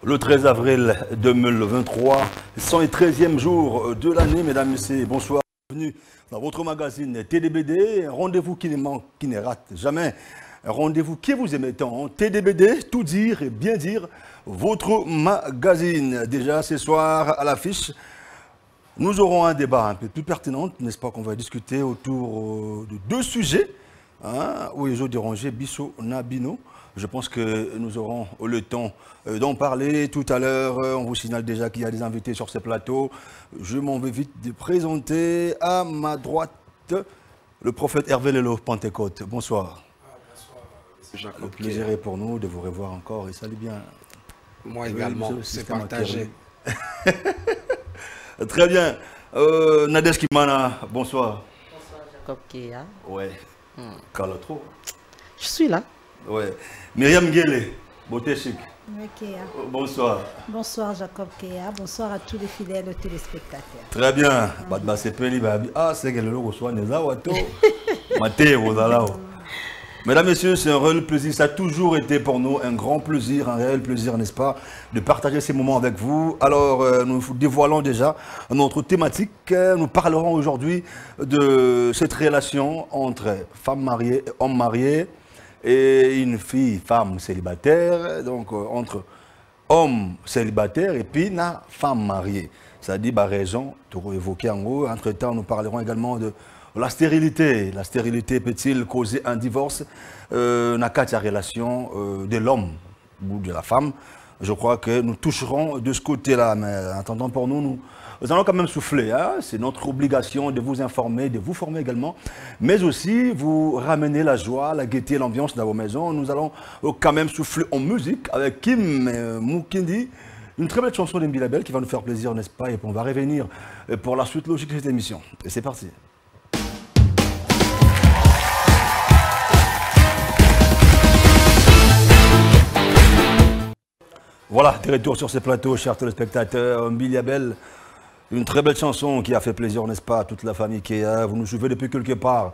Le 13 avril 2023, 113e jour de l'année, mesdames et messieurs, bonsoir, bienvenue dans votre magazine TDBD, rendez-vous qui ne manque, qui ne rate jamais, un rendez-vous qui vous aime tant, TDBD, tout dire et bien dire, votre magazine. Déjà ce soir à l'affiche, nous aurons un débat un peu plus pertinent, n'est-ce pas, qu'on va discuter autour de deux sujets, hein, oui, je dérangeais Bissot Nabino. Je pense que nous aurons le temps d'en parler tout à l'heure. On vous signale déjà qu'il y a des invités sur ce plateau. Je m'en vais vite de présenter à ma droite le prophète Hervé Lelo Pentecôte. Bonsoir. Bonsoir, M. Jacob. Le plaisir est pour nous de vous revoir encore et salut bien. Moi également, c'est partagé. Très bien. Nadège Kimana, bonsoir. Bonsoir Jacob Kéa. Ouais. Calatro. Je suis là. Ouais. Myriam Guélé, beauté chic. Bonsoir. Bonsoir Jacob Kéa, bonsoir à tous les fidèles téléspectateurs. Très bien. Ah, c'est que le logo soit Mesdames, Messieurs, c'est un réel plaisir. Ça a toujours été pour nous un grand plaisir, un réel plaisir, n'est-ce pas, de partager ces moments avec vous. Alors, nous vous dévoilons déjà notre thématique. Nous parlerons aujourd'hui de cette relation entre femme mariée et homme marié, et une femme célibataire, donc entre homme célibataire et puis une femme mariée. Ça dit, raison, tout évoqué en gros. Entre-temps, nous parlerons également de la stérilité. La stérilité peut-il causer un divorce? N'a qu'à la relation de l'homme ou de la femme. Je crois que nous toucherons de ce côté-là. Mais en attendant, pour nous allons quand même souffler. Hein? C'est notre obligation de vous informer, de vous former également, mais aussi vous ramener la joie, la gaieté, l'ambiance dans vos maisons. Nous allons quand même souffler en musique avec Kim Moukindi, une très belle chanson d'Embi Label qui va nous faire plaisir, n'est-ce pas? Et puis on va revenir pour la suite logique de cette émission. Et c'est parti. Voilà, de retour sur ce plateau, chers téléspectateurs. Embi Label, une très belle chanson qui a fait plaisir, n'est-ce pas, à toute la famille qui est là. Vous nous suivez depuis quelque part.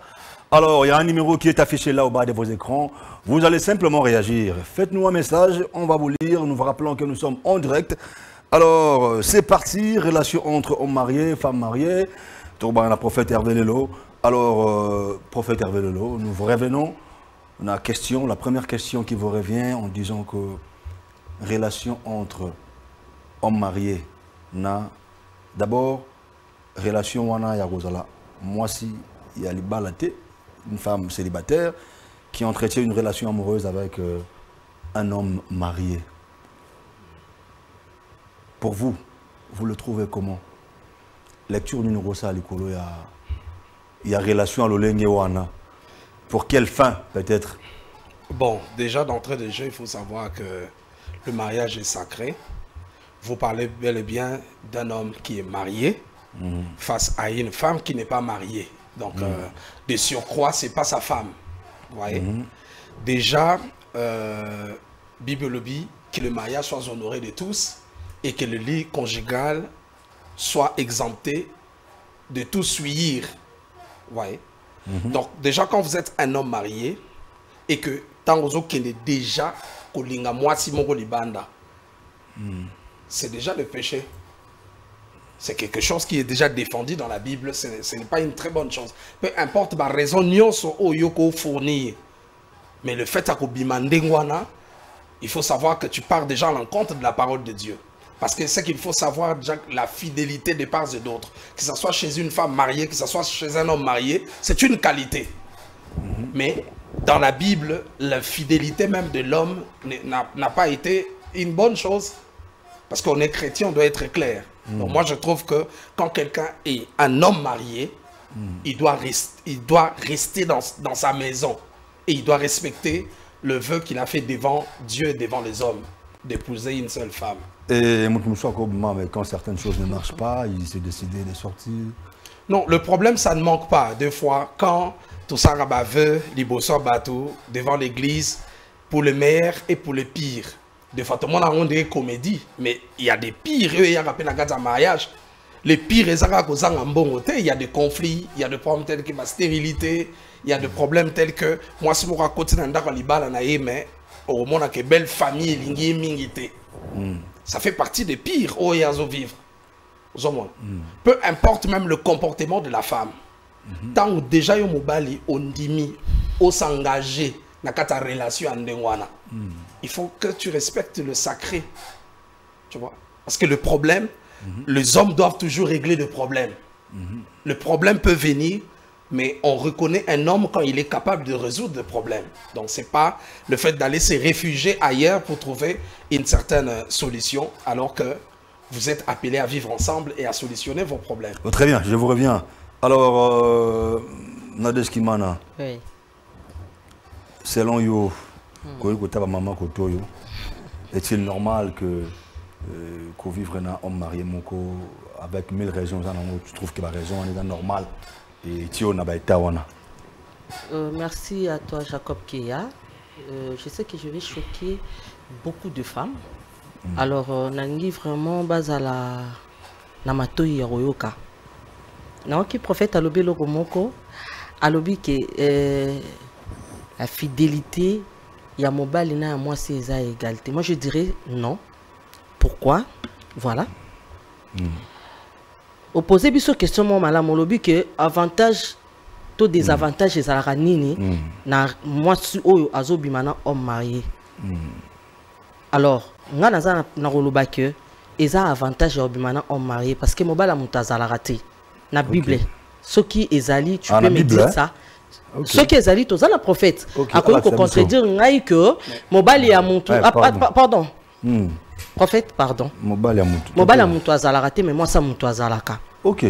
Alors, il y a un numéro qui est affiché là au bas de vos écrans. Vous allez simplement réagir. Faites-nous un message, on va vous lire. Nous vous rappelons que nous sommes en direct. Alors, c'est parti. Relation entre homme marié, femme mariée. La prophète Hervé Lelo. Alors, prophète Hervé Lelo, nous vous revenons. La première question qui vous revient en disant que relation entre homme marié, d'abord, relation wana ya Rosala. Moi, si il y a une femme célibataire qui entretient une relation amoureuse avec un homme marié. Pour vous, vous le trouvez comment? Lecture d'une rosa à l'écolo, il y a relation à l'olenge wana. Pour quelle fin, peut-être? Bon, déjà d'entrée de jeu, il faut savoir que le mariage est sacré. Vous parlez bel et bien d'un homme qui est marié face à une femme qui n'est pas mariée. Donc, de surcroît, ce n'est pas sa femme. Vous voyez? Déjà, Bible dit que le mariage soit honoré de tous et que le lit conjugal soit exempté de tout souillir. Vous voyez? Donc, déjà, quand vous êtes un homme marié et que tant que vous êtes déjà kolinga mwasi moko libanda, c'est déjà le péché. C'est quelque chose qui est déjà défendu dans la Bible. Ce n'est pas une très bonne chose. Peu importe ma raison, fournir. Mais le fait que il faut savoir que tu pars déjà à l'encontre de la parole de Dieu. Parce que c'est qu'il faut savoir déjà la fidélité de part et d'autre. Que ce soit chez une femme mariée, que ce soit chez un homme marié, c'est une qualité. Mais dans la Bible, la fidélité même de l'homme n'a pas été une bonne chose. Parce qu'on est chrétien, on doit être clair. Donc moi, je trouve que quand quelqu'un est un homme marié, il doit rester dans sa maison. Et il doit respecter le vœu qu'il a fait devant Dieu et devant les hommes, d'épouser une seule femme. Et quand certaines choses ne marchent pas, il s'est décidé de sortir. Non, le problème, ça ne manque pas. Des fois, quand tout ça veut, les bossons bateau devant l'église, pour le meilleur et pour le pire. Des fois, tout le monde a des comédies, mais il y a des pires, il y a un mariage. Les pires, il y a des conflits, il y a des problèmes tels que la stérilité, il y a des problèmes tels que moi, si je raconte dans le Liban, mais au monde, il y a une belle famille, Ça fait partie des pires au yazo vivre. Peu importe même le comportement de la femme. Tant que déjà yo mobali ondimi au s'engager dans ta relation andengwana. Il faut que tu respectes le sacré. Tu vois? Parce que le problème, les hommes doivent toujours régler le problème. Le problème peut venir, mais on reconnaît un homme quand il est capable de résoudre le problème. Donc c'est pas le fait d'aller se réfugier ailleurs pour trouver une certaine solution, alors que vous êtes appelés à vivre ensemble et à solutionner vos problèmes. Oh, très bien, je vous reviens. Alors, Nadège Kimana, Oui. selon yo, maman Kotoyo, est-il normal que qu'on vive un homme marié avec 1000 raisons, tu trouves que la raison est normale et tu on a été Merci à toi Jacob Keya. Je sais que je vais choquer beaucoup de femmes. Alors, nangi vraiment bazala namato yaroyoka. Naoki prophète alobi logo moko alobi que la fidélité ya mobali na moi c'est à égalité. Moi je dirais non. Pourquoi? Voilà. Opposer biso question mo malamu lobi que avantage to désavantage ezalaka nini na moi si oyo azobimana homme marié. Alors, nga naza na koloba que eza avantage ya obimana homme marié parce que mobala mutu azalaka te na Bible. Ce qui ezali, tu peux me dire ça. Ce qui ezali, tu as la prophète. Akoki ko contredire ngai que mobali ya mutu pardon. Prophète, pardon. Mobali ya mutu. Mobali ya mutu azalaka te mais moi ça mutu azalaka. OK.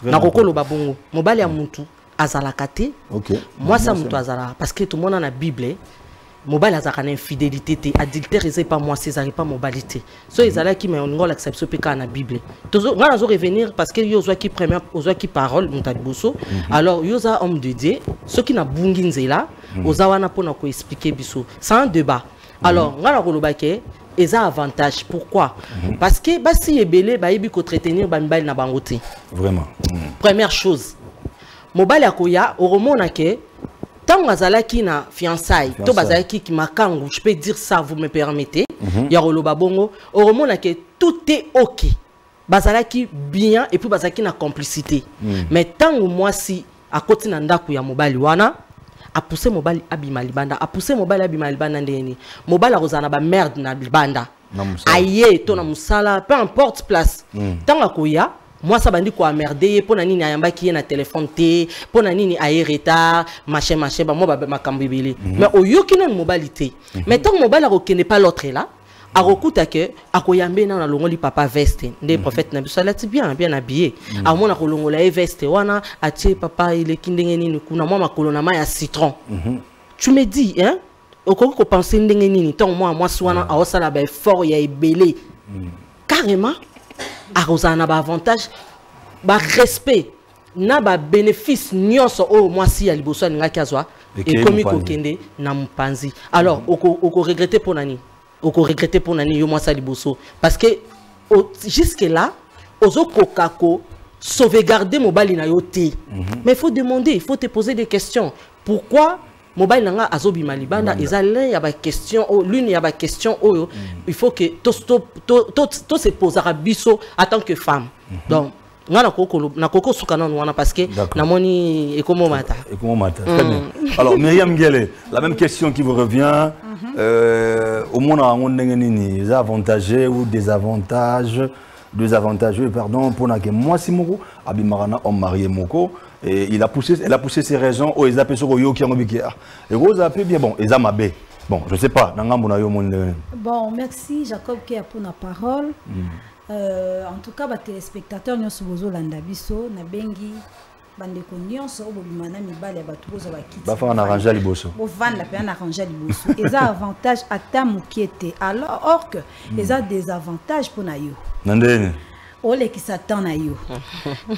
Na kokolo babongo. Mobali ya mutu azalaka te. OK. Moi ça mutu azalaka parce que tout le monde a la Bible. Mobile a une infidélité, adultère c'est pas moi, c'est pas moralité. So ils allaient qui mais on l'accepte peka na Bible. Toujours on va revenir parce que yo qui première ozo qui parole mutadiboso. Alors yo za homme de Dieu, ceux qui na bunginzela, oza wana pona ko expliquer biso. C'est un débat. Alors ngala ko lobake eza avantage. Pourquoi? Parce que basi ebele ba yebi ko entretenir ba mibali na bangote. Vraiment. Première chose. Mobile akoya oromona ke tant bazalaki na fiançailles, to bazalaki ki makangu, je peux dire ça, vous me permettez. Ya roloba bongo, oromona que tout est OK. Bazalaki bien et puis bazalaki na complicité. Mais tant moi si à côté na ndaku ya mobali wana, a poussé mobali abima libanda, a poussé mobali abima libanda ndeni. Mobali a rozana ba merde na libanda. Aye to na musala, peu importe place. Tant akoya moi ça bandi quoi merder pour nani ayamba qui est na téléphone té pour nani aye retard machin bah moi ma kambibili mais au yoki na mobilité mais tant mobile a reconnaît pas l'autre là a recoute que akoyambe na longoli papa veste des prophètes na biso lati bien habillé a mona ko longola veste wana atie papa il est kindenge nini kuna moi makolo na ya citron tu me dis hein okoko ko penser ndenge nini tant moi swana a osala ba effort ya ebelé carrément arosana ba avantage ba respect na ba bénéfice nyonso o moi si ya liboso nga kiazwa et comme ko kende na mpanzi alors oko regretter pour nani yo moi sa liboso parce que jusque là ozo kokako sauvegarder mobile na yo te mais il faut demander, il faut te poser des questions. Pourquoi mobile nanga azobi malibanda ezalé ya ba question l'une ya ba question oyo il faut que to se poser à biso en tant que femme. Donc ngana koko na koko sukana wana parce que na moni ekomo mata. Très bien. Alors Myriam Ngele, la même question qui vous revient au monde on ndenge nini les avantages ou désavantageux pardon pour na que moi si moko abimarana homme marié moko. Et elle a poussé ses raisons aux Ezapé sur Oyo qui ont dit et Rose a bien bon Ezamabé bon je sais pas bon merci Jacob qui a pour la parole en tout cas les téléspectateurs nous sommes aux Landabiso na bengi bande konionso obimana mibale batu bozo bakiti ba fa on arranger liboso bo vanda pe on arranger liboso eza avantage ata mukiete alors or que eza des avantages pour na yo nandene ole ki satan na yo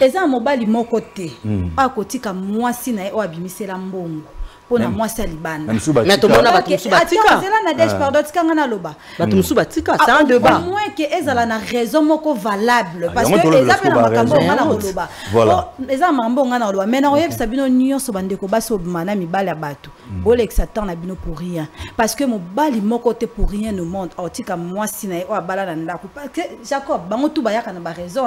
eza mobali moko te akotika mwasi na o abimisela mbongo pona moi c'est libanda. Mais tout le monde a battu Subatika. Attends, c'est là Nadège pardon, tika ngana loba. Battu Subatika, c'est un débat. Au moins que ezala na raison moko valable parce que eza pe na makambo ngana loba. Voilà. Eza mambo ngana loba. Mais na oyebisa bino nyonso bandeko baso bimana mibale bato. Bolexa tant na bino pour rien parce que mobali moko te pour rien au monde. Tika moi sina o abala na ndako parce que Jacob bango tout bayaka na ba raison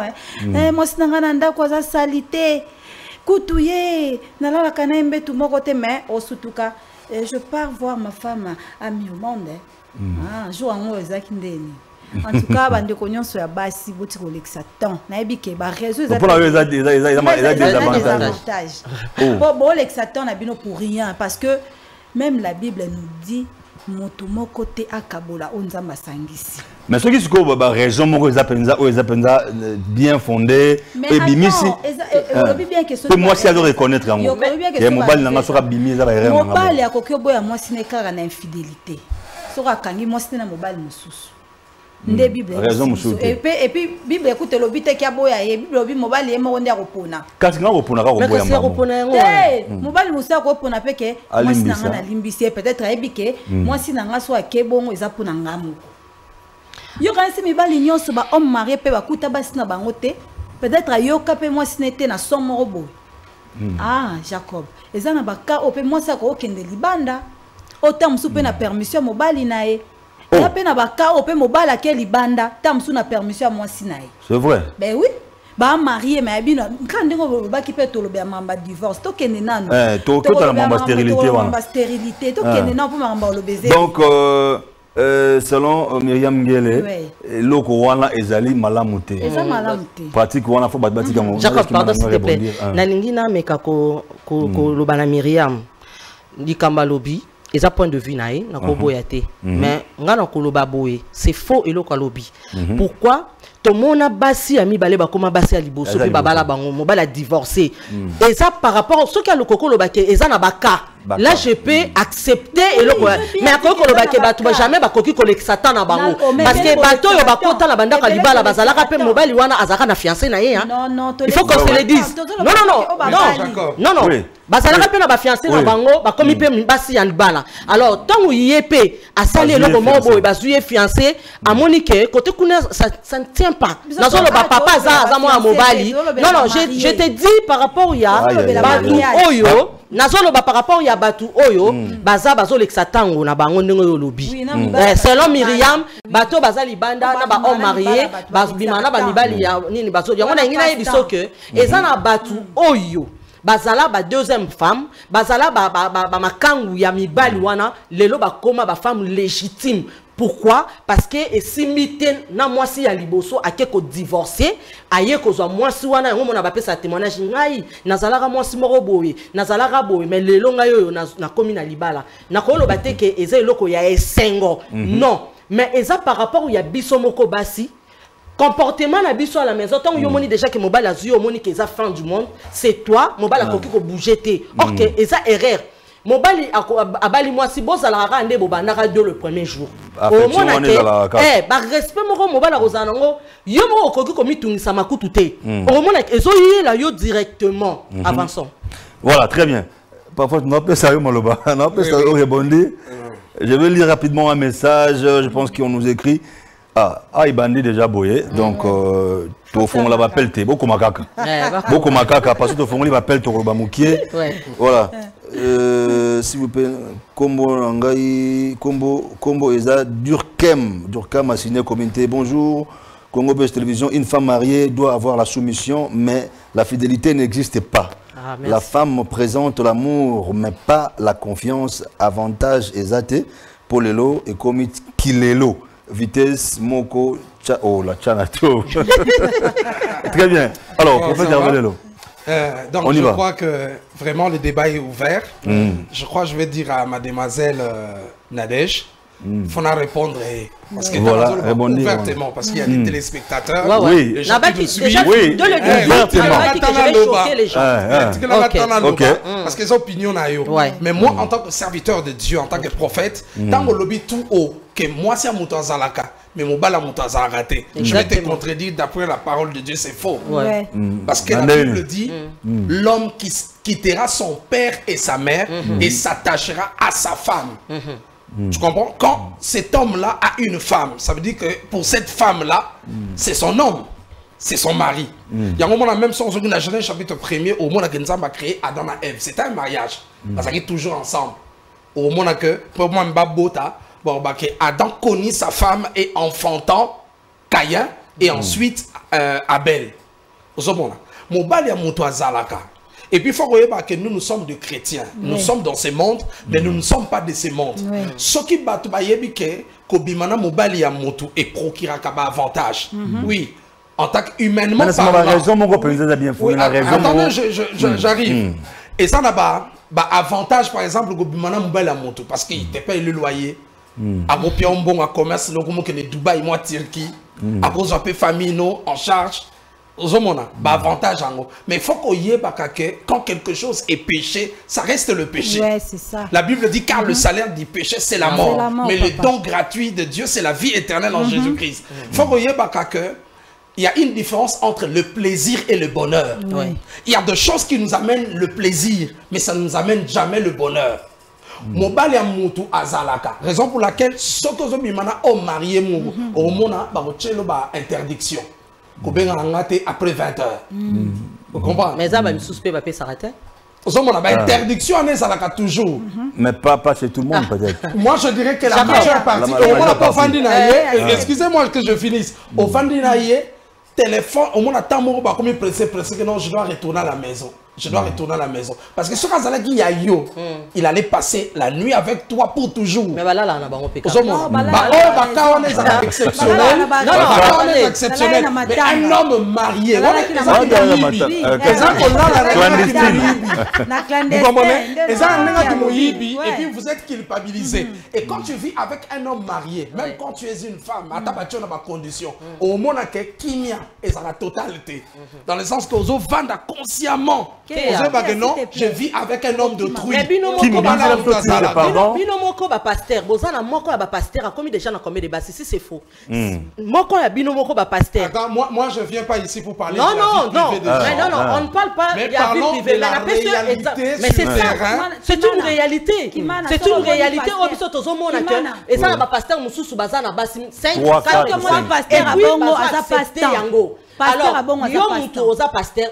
moi sina ngana ndako za salité. Koutouye, nala kana mbetu moko te mais osutuka je pars voir ma femme amie au monde. Ah, jour ngo ezaki ndeni. En tout cas bande ko nyonso ya basi boti ko lexa temps. Na ebike ba réseau za des avantages. Bon lexa temps na bino pour rien parce que même la Bible nous dit moto moko te akabola onzamba sangisi. Mais ce qui se trouve bah raison moko ezapenza bien fondé et bimisi. Pour moi si elle doit reconnaître en moi. Et mobile nanga soka bimi za ba erreur nanga. Mobile ya kokyo boya moi sine kara na infidélité. Soka kangi moi sine na mobile mususu. Nde Bible. Raison mususu. Et puis Bible écoute le bite ki aboya et Bible obi mobile ye mo ndia kopona. Kasi nga kopona ka koboya mama. Eh mobile musa kopona peke moi sine na limbisi peut-être ebike moi sine nga so akebongo eza pona ngamu. Yo kanisi mibali nyonso ba homme marié pe bakuta basi na bango te peut-être yo kapé moi sinete na somo robo. Ah Jacob ezana baka ope moi sa ko kende libanda autant msu pe na permission mobali nae ya pe na baka ope mobali ke libanda tam msu na permission moi sinae. C'est vrai. Ben oui. Ba marié mais bino quand ndingo ba ki pe to lobe mamba divorce to kende nanu. To la mamba stérilité wana. Mamba stérilité to kende na po mamba lobeze. Donc selon Myriam Ngele, loko wana ezali malamute. Pratique wana faut batika mo. Jacob, pardon s'il te plaît. Nalingi na meka ko lobana Myriam. Likamba lobi, eza point de vue nae na ko boyate. Mais ngana ko loba boye, c'est faux et loko lobi. Pourquoi? Tout le monde a bassi à mi balé bakoma bassi à liboso puis babala bango mobile a divorcé. Et ça par rapport à ce qu'il y a le coco le baké et ça n'a pas cas. Là je peux accepter et le mais à coco le baké bah tu vas jamais bah coquille collègue satan na bango parce que bateau yo bako ta la banda kaliba la bazala rappel mobile wana azaka na fiancé na ye hein. Il faut qu'on se le dise. Non. Bazala rappel na ba fiancé na bango ba komi pe mbasi ya libala. Alors tant où yépé a salé le moment boy bazuye fiancé à Monique côté kuna ça ne tient pas. Nazo le papa za moi mobile. Non, je te dis par rapport ya batu oyo nazo le par rapport ya batu oyo baza bazo l'exatango na bango ndenge yo lobi. Selon Myriam bato baza libanda na ba homme marié bazbimana ba mibali ya nini bazo yango na ngina yebiso que eza na batu oyo bazala ba deuxième femme bazala ba makangu ya mibali wana lelo ba koma ba femme légitime. Pourquoi? Parce que simite na mwasi ya liboso akeko divorcer aye kozwa mwasi wana yango mona ba pesa témoignage ngai nazalaka mwasi moko boye nazalaka boye mais lelo ngai yo na komi na libala na ko lo bateke eza eloko ya esengo non mais eza par rapport ya biso moko basi comportement na biso à la maison tant yo moni déjà que mobile azu yo moni que eza fin du monde c'est toi mobile akoki ko bouger te OK eza erreur Mobali abali moi si boza la rande bobandaka de le premier jour. Au moins ba respect moko mobala rozanango yo mo okoki komi tungisa makutu te. Au moins ezo yela yo directement avançons. Voilà, très bien. Parfois on peut ça maloba, on peut ça rebondir. Je vais lire rapidement un message, je pense qu'on nous écrit il bandit déjà boyé donc au fond on l'appelle te beaucoup makaka. Beaucoup makaka parce que au fond on l'appelle to roba mukie. Voilà. S'il vous plaît, Combo Eza Durkem a signé communauté. Bonjour, Congo Best Télévision. Une femme mariée doit avoir la soumission, mais la fidélité n'existe pas. La femme présente l'amour, mais pas la confiance. Avantage Ezate, Polelo et Komit Kilelo. Vitesse Moko. Oh la Chanato. Très bien. Alors, professeur Polelo. Donc je crois que vraiment le débat est ouvert. Je crois que je vais dire à mademoiselle Nadège, il faut en répondre parce que ouvertement parce qu'il y a des téléspectateurs. Oui. Parce que les opinions mais moi en tant que serviteur de Dieu, en tant que prophète, dans le lobby tout haut, que moi c'est mon Zalaka. Mais mon bal a raté. Je vais te contredire d'après la parole de Dieu, c'est faux. Parce que la Bible dit l'homme quittera son père et sa mère et s'attachera à sa femme. Tu comprends? Quand cet homme-là a une femme, ça veut dire que pour cette femme-là, c'est son homme, c'est son mari. Il y a un moment, la même chose, dans la Genèse chapitre 1er, au moment où Nzamba a créé Adam et Ève, c'était un mariage. Parce qu'ils sont toujours ensemble. Au moment que, pour moi, Adam connut sa femme et enfantant Caïn et ensuite Abel. Et puis il faut regarder que nous sommes des chrétiens. Nous sommes dans ce monde, mais nous ne sommes pas de ce monde. Ce qui bat Kobimana Mobali ya motu et procura kaba avantage. Oui, en tant qu'humainement parlant. Attendez, j'arrive. Et ça n'a pas avantage, par exemple, Kobimana Mobali ya motu parce qu'il ne paye le loyer. À Gopia bon à commerce, le gouvernement que Dubaï, moi Turquie, à cause d'un peu famille en charge. Avantage en gros. Mais il faut qu'on y ait quand quelque chose est péché, ça reste le péché. Ouais, c'est ça. La Bible dit car le salaire du péché c'est la mort. Mais le don gratuit de Dieu c'est la vie éternelle en Jésus-Christ. Il faut qu'on y ait il y a une différence entre le plaisir et le bonheur. Il y a des choses qui nous amènent le plaisir, mais ça ne nous amène jamais le bonheur. Mobali ya mutu azalaka. Raison pour laquelle ceux qui ont marié au monde interdiction. Après 20 heures. Vous comprenez? Mais ça va me suspect, va s'arrêter. Interdiction, ça l'a toujours. Mais pas chez tout le monde, peut-être. Moi, je dirais que la majeure partie. Excusez-moi que je finisse. Au Fandinaye, téléphone, au moins, comme il pressé, que non, je dois retourner à la maison. Je dois retourner à la maison. Parce que ce Kazalaki Yayo, il allait passer la nuit avec toi pour toujours. Mais là, on a bon péché. On est exceptionnel. Mais un homme marié. Et puis vous êtes culpabilisé. Et quand tu vis avec un homme marié, même quand tu es une femme, à ta battu dans ma condition, au moins, il y a la totalité. Dans le sens que vous vendez consciemment. Non, je vis avec un homme d'autrui. Mais binomoko ba pasteur, bozana moko ya ba pasteur a commis déjà dans combien de bas ici c'est faux. Moko ya binomoko ba pasteur. Moi je viens pas ici pour parler non, de la vie privée des gens. Non, on ne parle pas mais de la vie privée. Mais c'est ça, c'est une réalité. C'est une réalité au biso tozo mona que et ça ba pasteur mususu bazana basi 5 4 mois pasteur a bongo aza pasteur yango. Alors, pasteur,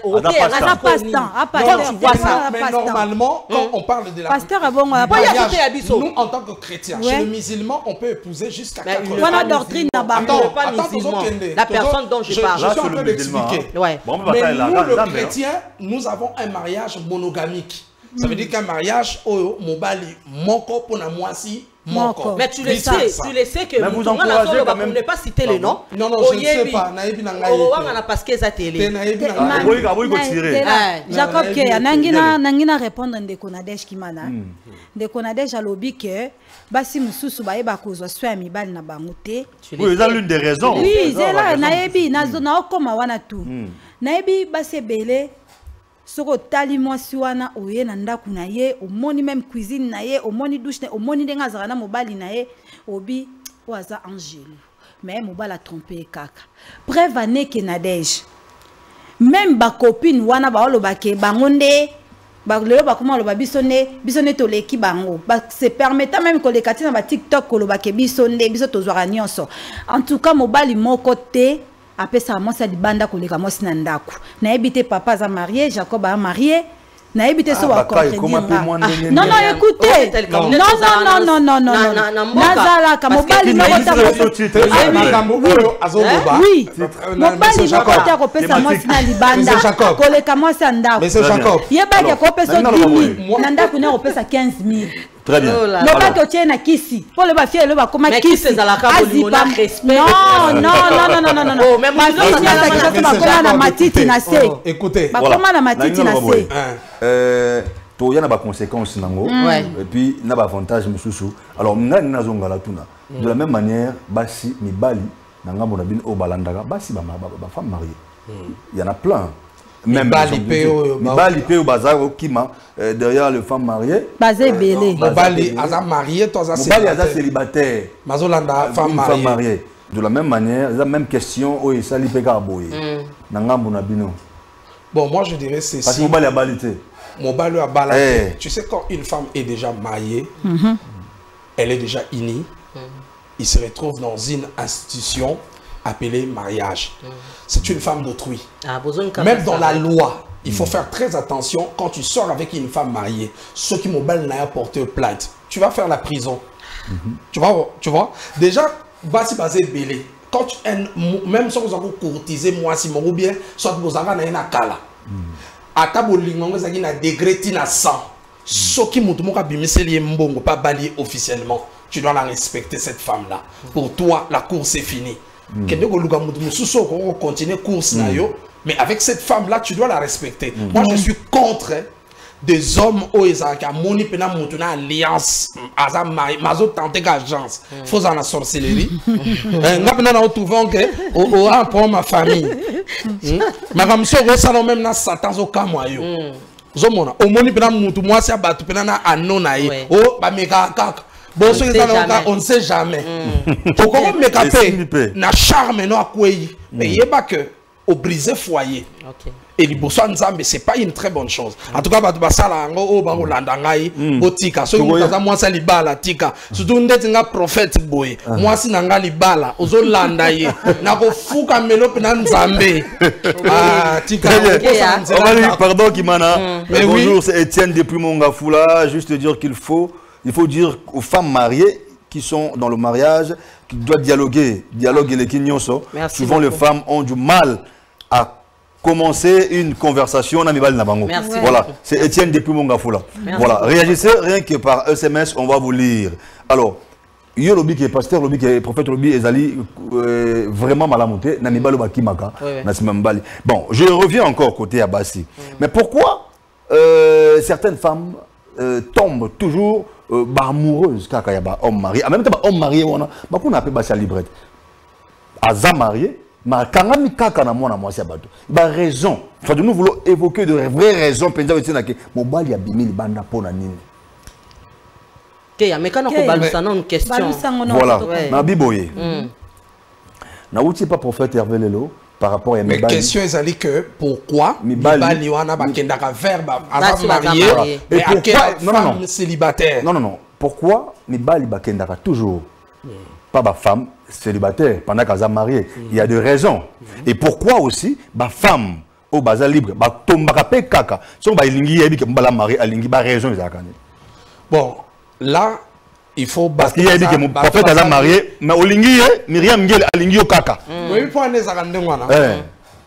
mais normalement, quand on parle de la pasteur, nous, en tant que chrétiens, chez le musulman, on peut épouser jusqu'à 4 ans. La doctrine la personne dont je parle. Je suis en train d'expliquer. Mais nous, le chrétien, nous avons un mariage monogamique. Ça veut dire qu'un mariage, mobali, moko pour la moisi. Mais tu le sais que vous encouragez quand même. Ne pas citer les noms. Non, je ne sais pas. Jacob Keya, nangina répondre ndeko Nadège Kimana. Ndeko Nadège alobi que basi mususu ba yeba kozwa soya mibali na bango te. Oui, c'est l'une des raisons. Oui, c'est là nayebi na zona okoma wana tu. Nayebi basi belé. Soko tali mwasi wana oye na ndaku na ye omoni même cuisine na ye omoni douche na omoni ndenga zana mobali na ye obi oaza angelo mais mobala trompé kaka preuve aneke Nadège même ba copine wana ba oloba ke bangonde ba lelo ba comment oloba bisone to leki bango ba se permettant même ko le katina ba TikTok ko oloba ke bisonde biso to zwara nyonso en tout cas mobali moko te. Après ça, moi, c'est libanda koleka moi sinandaku. Na ebité papa a marié, Jacob a marié. Na ebité so wa comprendre. Non, écoutez. Non. Nazala ka mobali no kota oui. Mobali no kota ko pesa moi sina libanda. Koleka moi sandaku. Mais c'est Jacob. Yeba ke ko pesa 10 000. Nandaku na ko pesa 15 000. Très bien. Non, pas que tu es na kisi. Pour le bafia, le ba comment kisi. Non. Même ma fille na na matiti na se. Écoutez. Ba comment na matiti na se. To yana ba conséquences nango et puis na ba avantage mususu. Alors ngani nazonga la tuna. De la même manière, basi mibali na ngambo na bin o balandaka basi ba femme mariée. Il y en a plein. Même Bali Peo Bazar Kima derrière les femmes mariées. Bazé Belé. Bali Aza marié, toi Aza célibataire. Mazolanda femme mariée. De la même manière, la même question où Sali Peka Boye. Nangambo Nabino. Bon, moi je dirais c'est parce que Bali a balité. Mobile à balader. Tu sais, quand une femme est déjà mariée, elle est déjà unie, il se retrouve dans une institution appelée mariage. C'est une femme d'autrui. Même dans la loi, il faut faire très attention quand tu sors avec une femme mariée. Ceux qui mobile n'a porté plainte, tu vas faire la prison. Tu vois? Déjà, basi basé belé. Quand même si vous avez courtisé moi si mon ou bien soit vous avez na kala. Ata bolingo zaki na degré tina 100. Ce qui mutu moka bimiseli mbongo pas balié officiellement. Tu dois la respecter cette femme là. Pour toi, la course est finie. Kende ko luga mutu mususo ko continuer course na yo, mais avec cette femme là, tu dois la respecter. Moi je suis contre des hommes où ils ont moni pena mutuna alliance aza mazo tenter agence faut en la sorcellerie ngapena na trouvons que au pour ma famille makamso ko sala même na satan zo kamwa yo zomona o moni pena mutu moi si abatu pena na anona ye o ba meka kaka bon ce que on ne sait jamais pourquoi meka pe na charme no akwei mais yeba que au briser foyer. Et les bourgeois nzambe c'est pas une très bonne chose. En tout cas ba sala ngo o ba olanda ngai botika so ntaza mwasa libala tika surtout ndeti nga prophète boy mwasi nanga libala ozolanda ye na ko fuka melope na nzambe tika pardon Kimana bonjour c'est Étienne depuis Mongafula juste dire qu'il faut dire aux femmes mariées qui sont dans le mariage qui doivent dialoguer les kinyonso. Souvent les femmes ont du mal à commencer une conversation. Voilà, c'est Étienne depuis Mongafula. Voilà, réagissez rien que par SMS, on va vous lire. Alors, yo lobi qui est pasteur, lobi qui est prophète, lobi ezali vraiment malamonté, nanibalo bakimaka, nasimambali. Bon, je reviens encore côté Abassi. Mais pourquoi certaines femmes tombent toujours amoureuses quand il y a homme marié, en même temps homme marié on a appelé basa librette. Aza marié, mais quand on a kaka na mona mwasi abato. Ba raison. Enfin nous voulons évoquer de vraies raisons penza wetina ke mobali ya bimili banda pona nini. Que ya mekano ko balusa na une question. Voilà. Na biboye. Na outi pas prophète Hervé Lelo par rapport à mes questions est que pourquoi Mibali wana bakendaka verbe aza marié et pourquoi femme célibataire. Non. Pourquoi Mibali bakendaka toujours pas ba femme célibataire pendant qu'elle est mariée? Il y a des raisons. Et pourquoi aussi ba femme au baza libre ba tombaka pe kaka so ba ilingi yebi ke mbala marié alingi ba raison ezakane. Bon, là il faut parce qu'il y a dit que mon prophète a marié mais olingi Myriam Ngel alingi au kaka. Oui, pour les arandengwana.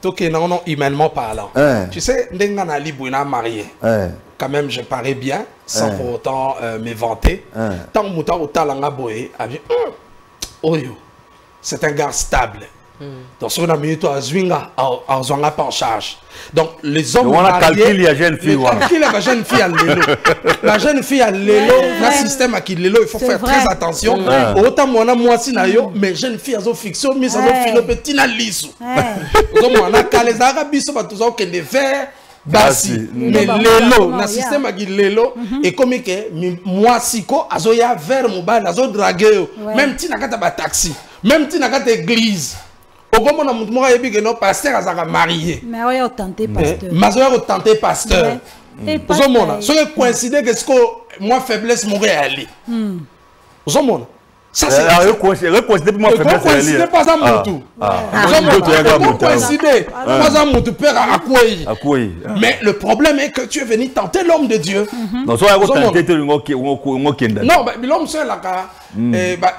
Donc non humainement parlant. Tu sais ndengana libouina marié. Quand même je parais bien sans pour autant me vanter. Tant muta otalanga boye a dit oyo. C'est un gars stable. Donc, si on a mis toi à Zwinga, à Zwanga pas en charge. Donc, les hommes. On a calculé la jeune fille. La jeune fille à l'élo. La jeune fille à l'élo, le système à qui l'élo, il faut faire très attention. Autant moi, si nayo, mais jeune fille à zo fiction, mais ça zo filo petit na lisu. Donc, on a calé les arabes, ils sont tous en train de faire. Basi, mais l'élo, le système à qui l'élo, et comme que moi, siko, à zo ya vers mobile, à zo draguer, même si n'a pas taxi, même si n'a pas église. Au moment où on a dit que nos pasteurs sont mariés. Mais on a tenté pasteur. Mais on a tenté pasteur. Au moment où on a coïncidé que ce que moi faiblesse m'aurait allé. Au moment où ça c'est. Recoïncider pour moi faiblesse. Recoïncider pas à mon tour. Recoïncider pas à mon tour père à quoi. Mais le problème est que tu es venu tenter l'homme de Dieu. Non, l'homme seul là.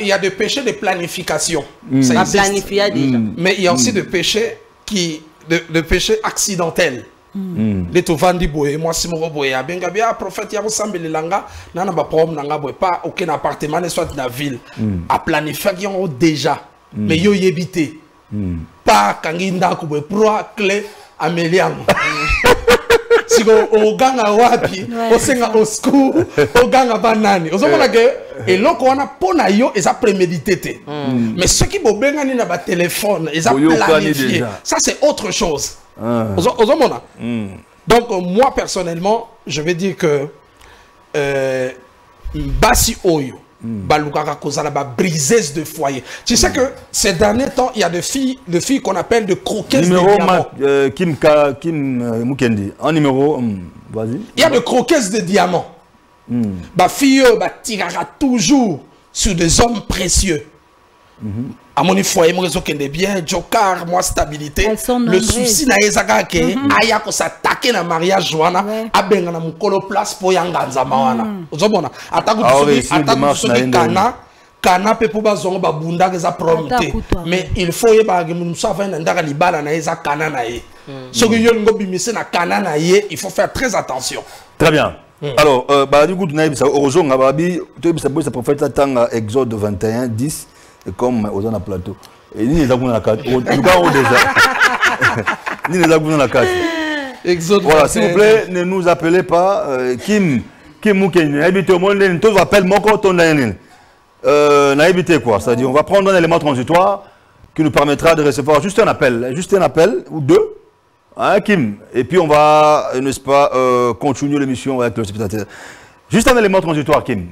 Il y a des péchés de planification. Ça existe. Mais il y a aussi des péchés de péchés accidentels. Les tovandi boye, moi si mon boye, benga bien prophète ya ressemble les langa, nana ba problème nanga boye pas aucun appartement ne soit dans la ville. À planifier qui ont déjà. Mais yo yebité. Pas kanginda ko boye pro clé Amélian. Si au ganga wapi, au senga au school, au ganga banani. Au moment que et là qu'on a pona yo et ça prémédité. Mais ceux qui bobenga ni na ba téléphone, ils ont planifié. Ça c'est autre chose. Donc moi personnellement, je vais dire que Basi Oyo, balukaka kozala ba briseuse de foyer. Tu sais que ces derniers temps, il y a des filles qu'on appelle de croqueuses de diamants. Kim Mukendi. En numéro, vas-y. Il y a de croqueuses de diamants. Ba fille ba tirera toujours sur des hommes précieux. À mon foyer, moi je kende bien, Jokar, moi stabilité. Le souci na ezaka ke aya ko s'attaquer na mariage wana, abenga na mukolo place po yanga nzama wana. Ozobona, ataku tusoki kana pe po bazongo ba bunda ke za promité. Mais il faut yeba ke musa va na ndaka libala na eza kana na ye. So que yo ngo bimise na kana na ye, il faut faire très attention. Très bien. Alors, bah du coup, tu n'as pas aujourd'hui, Babi, tu as vu ce prophète attend Exode 21, 10. Comme aux en plateau. Et ni les agounes à la carte. Nous avons déjà. Ni les agounes à la carte. Voilà, s'il vous plaît, ne nous appelez pas Kim Mouken. Habitez au monde, tous vous appellent mon compte. N'habitez quoi? C'est-à-dire, on va prendre un élément transitoire qui nous permettra de recevoir juste un appel ou deux. Hein, Kim. Et puis on va, n'est-ce pas, continuer l'émission avec le spectateur. Juste un élément transitoire, Kim.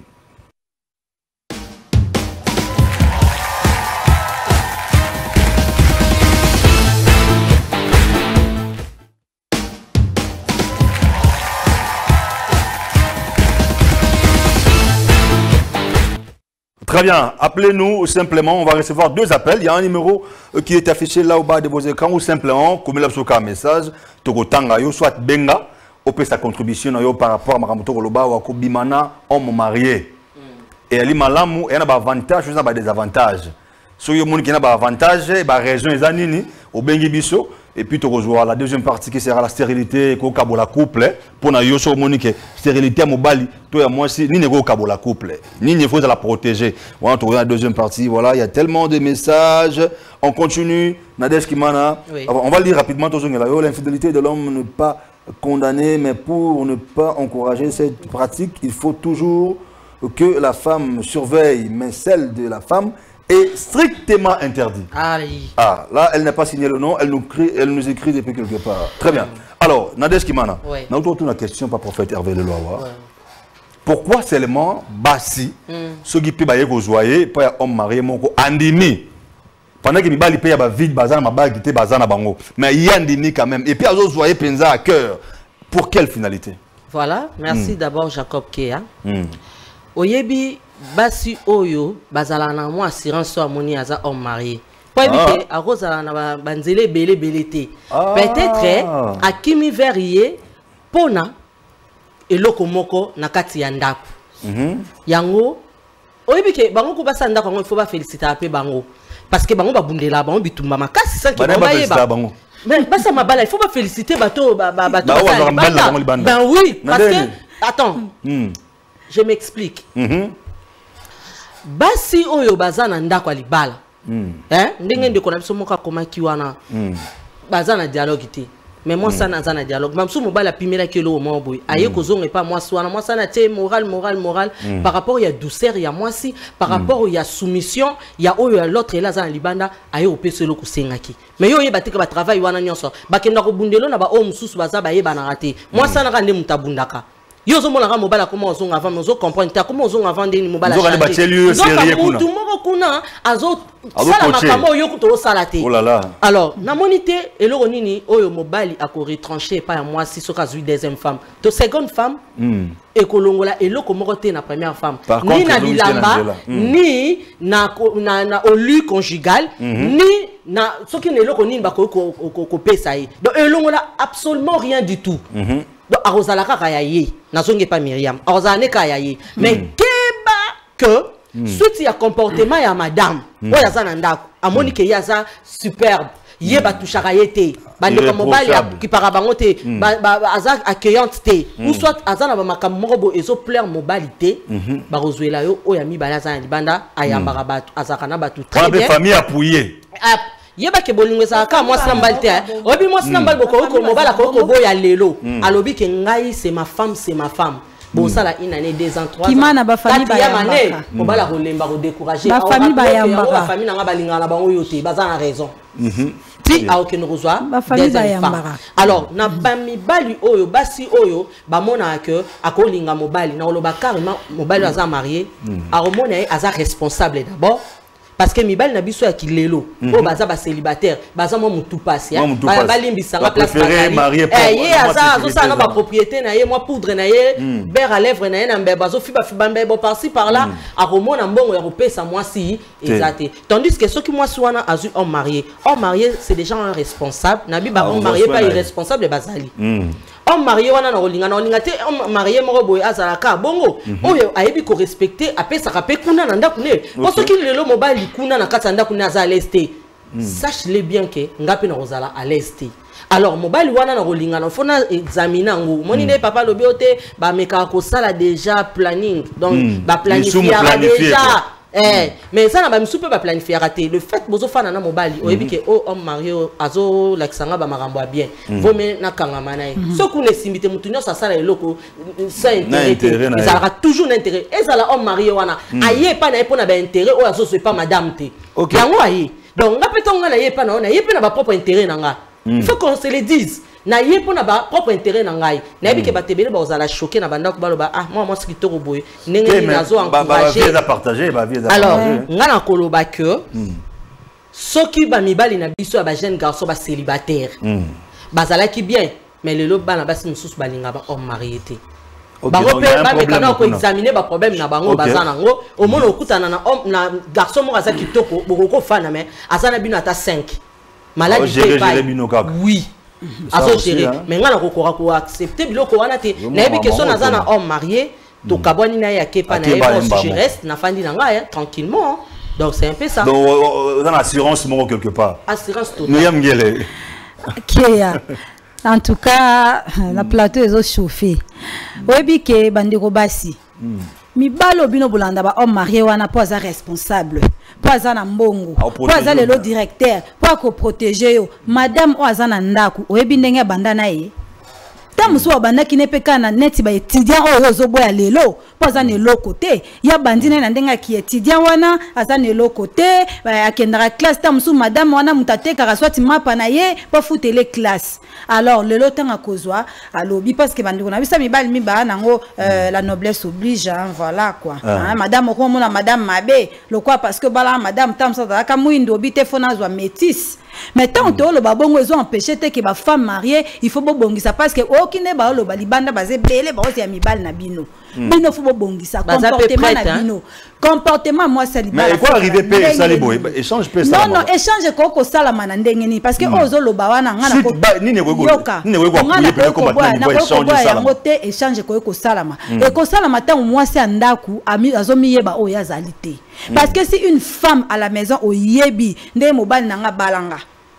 Très bien, appelez-nous simplement, on va recevoir deux appels. Il y a un numéro qui est affiché là au bas de vos écrans ou simplement, comme il a un message, soit Benga, on peut sa contribution par rapport à Maramoto Goloba ou à Bimana, homme marié. Et elle dit Malamu, il y a des avantages, il y a des désavantages. Si il y a des avantages, il y a des raisons, au Bengi Bisso. Et puis, tu rejoins la deuxième partie qui sera la stérilité, qui est la couple. Pour nous, la stérilité à Mobali, toi et moi, ni n'est pas la couple, ni il faut la protéger. Voilà, tu rejoins la deuxième partie. Voilà, il y a tellement de messages. On continue. Nadège Kimana. Oui. On va le dire rapidement. L'infidélité de l'homme ne pas condamner, mais pour ne pas encourager cette pratique, il faut toujours que la femme surveille, mais celle de la femme est strictement interdit. Ah, là, elle n'a pas signé le nom, elle nous écrit depuis quelque part. Très bien. Alors, Nadège Kimana, nous avons une question par prophète Hervé Leloawa. Pourquoi seulement Bassi, ceux qui peuvent vous pas homme marié, mon andimi, pendant que Mibali paye à vide, bazan, ma bague, était bazan à bango. Mais il y a andimi quand même. Et puis, à vous voyez Penza à cœur. Pour quelle finalité? Voilà, merci d'abord Jacob Kea. Oyebi, Basi Oyo, bazalana moi assurance soit moni aza homme marié. Pour éviter, à Rosalana banzele belé belete. Peut-être à Kimi Verrier, Pona et Lokomoko nakati yandaku. Yango, oyebi ke bango ko basa ndako il faut pas féliciter apé bango parce que bango ba bundela bango bitumba makasi ça que bango. Mais pas ça ma balle, il faut pas féliciter bateau bateau. Ben oui, parce que attends. Je m'explique. Basi oyo bazana ndako alibala. Ndenge ndeko na biso moka komaki wana. Bazana dialogue te. Mais moi ça na dialogue. Même si mobala pimela kilo mo boy. Aye kozonga pas moi swana. Moi ça na té moral. Par rapport il y a douceur, il y a moi si par rapport il y a soumission, il y a oyo l'autre là za libanda aye opeselo kusengaki. Mais yo yeba tika ba travail wana nyonso. Ba kenda ko bundelo na ba o mususu baza ba yeba na raté. Moi ça na kande mutabundaka. Yo zo mona mobala comment on avant nous comprendre comment on avant des mobala tout monde kuna azo sala makamo yo kuto salate. Oh là là. Alors na monité et le nini oyo mobali a ko retrancher pas moi si soka zui deuxième femme to seconde femme et kolongola et le komoko te na première femme ni na bilamba ni na olu conjugal ni na soki ne lo konini ba ko pesa yi donc elongola absolument rien du tout. Donc, Arozalaka Kayaye, Nazonge pas Myriam, Arozane Kayaye. Mais que, suite il y a comportement ya madame, oya zanandako, Amonike yaza superbe, yeba touchakayete, bande mobile qui parabangote, aza accueillante te, ou soit azana makamorobo ezo plaire mobilité, barozuela yo, oya mi balaza banda, ayambara batu, azakana batu très bien. Famille appuyée. Yeba ke bolingo sa ka moi snambal te obi moi snambal boko ko mobala ko boya lelo alobi ke ngai c'est ma femme bon ça là une année 2 ans 3 ans kimana ba famille ba yambaka mobala ko lemba ko décourager ba famille ba yambaka famille nga balinga na bango yote baza na raison ti aokende kozwa deuxième femme. Alors na bamibali oyo basi oyo bamona que akolinga mobali na oloba carrément mobali aza marié aromona aza responsable d'abord parce que mibali na biso ya kilelo o baza ba célibataire baza mo mutu passe ya ba limbisa nga place marié ye aza ça na ba propriété na ye moi poudre na ye beurre à lèvres na ye na mbeba zo fiba mbeba par ci par là aromona mbongo ya kopesa moi si exacté tandis que ceux qui moi soana azu homme marié c'est déjà un responsable na bi ba homme marié pas irresponsable bazali homme marié wana na olinga te homme marié moko boye azalaka bongo oyo ayebi ko respecter apesa kapé kuna na ndako ne parce que lelo mobali kuna na kata ndako ne aza leste sache-le bien que ngapi na ozala à l'est. Alors mobali wana na olinga na fona examiner ngo moni ne papa lobiote ba meka ko sala déjà planning donc ba planifier déjà mais ça n'a pas super pas planifier raté le fait bozo fana na mobali oyebi ke o homme marié azo laksanga ba marambo bien vome na kangama na so ku ne simite mutunyo sa sala eloko ça intérêt ça aura toujours l'intérêt et ça la homme marié wana aye pa na epo na ba intérêt o azo c'est pas madame te yango aye donc nga petonga na ye pa na ye pe na ba propre intérêt na nga il faut qu'on se le dise na ye po na ba propre intérêt na ngai na yebi ke batebele ba ozala choqué na banda ko baloba moi ce qui to boye ndenge ni nazo encourager ba partager ba vie alors nga na koloba que soki ba mibali na biso ba jeune garçon ba célibataire bazala ki bien mais le loba na basi mususu balinga ba homme marié te bango pe ba mekana ko examiner ba problème na bango bazana ngo au moins okutana na homme na garçon mo aza kitoko boko fana mais azana bino ata 5 maladi pe oui azo gérer mais ngana ko accepter biloko wana te na yebi question na zana homme marié to kabwani na ya kepa na yebo je reste na fandi na nga tranquillement donc c'est un peu ça donc dans l'assurance mon quelque part assurance totale Myriam Ngele Kéa en tout cas la plateau est chauffé oyebi ke bandeko basi mibalo bino bolanda ba homme marié wana po aza responsable po aza na mbongo po aza lelo directeur po ako protéger yo madame o aza na ndaku oyebi ndenge banda na ye tamusu wa banda kinepeka na neti ba étudiant o yozo boya lelo po aza ne lo côté ya bandine na ndenga ki étudiant wana aza ne lo côté akendara classe tamusu madame wana mutateka kaswati mapa na ye po futele classe alors lelo tanga kozwa alobi parce que bandiko na bisa mibali miba nango la noblesse oblige hein, voilà quoi hein, madame ko mona madame mabe le quoi parce que bala madame tamsa ka muindo bite fona zwa métis mais tant que le babongo ils ont empêché que ba femme mariée il faut bongisa parce que okine ba lo ba libanda baze bele ba osi ya mibali na bino bino faut bongisa comportement na bino comportement moi c'est libanda mais quoi arriver pe sali boy échange pe ça non échange ko sala mana ndenge ni parce que ozo lo ba wana ngana ko nini wego pe ko batani boy échange sala ngote échange ko salama et ko salama tant moi c'est ndaku ami azomi yeba o ya zalité parce que si une femme à la maison o yebi nde mobali nanga balanga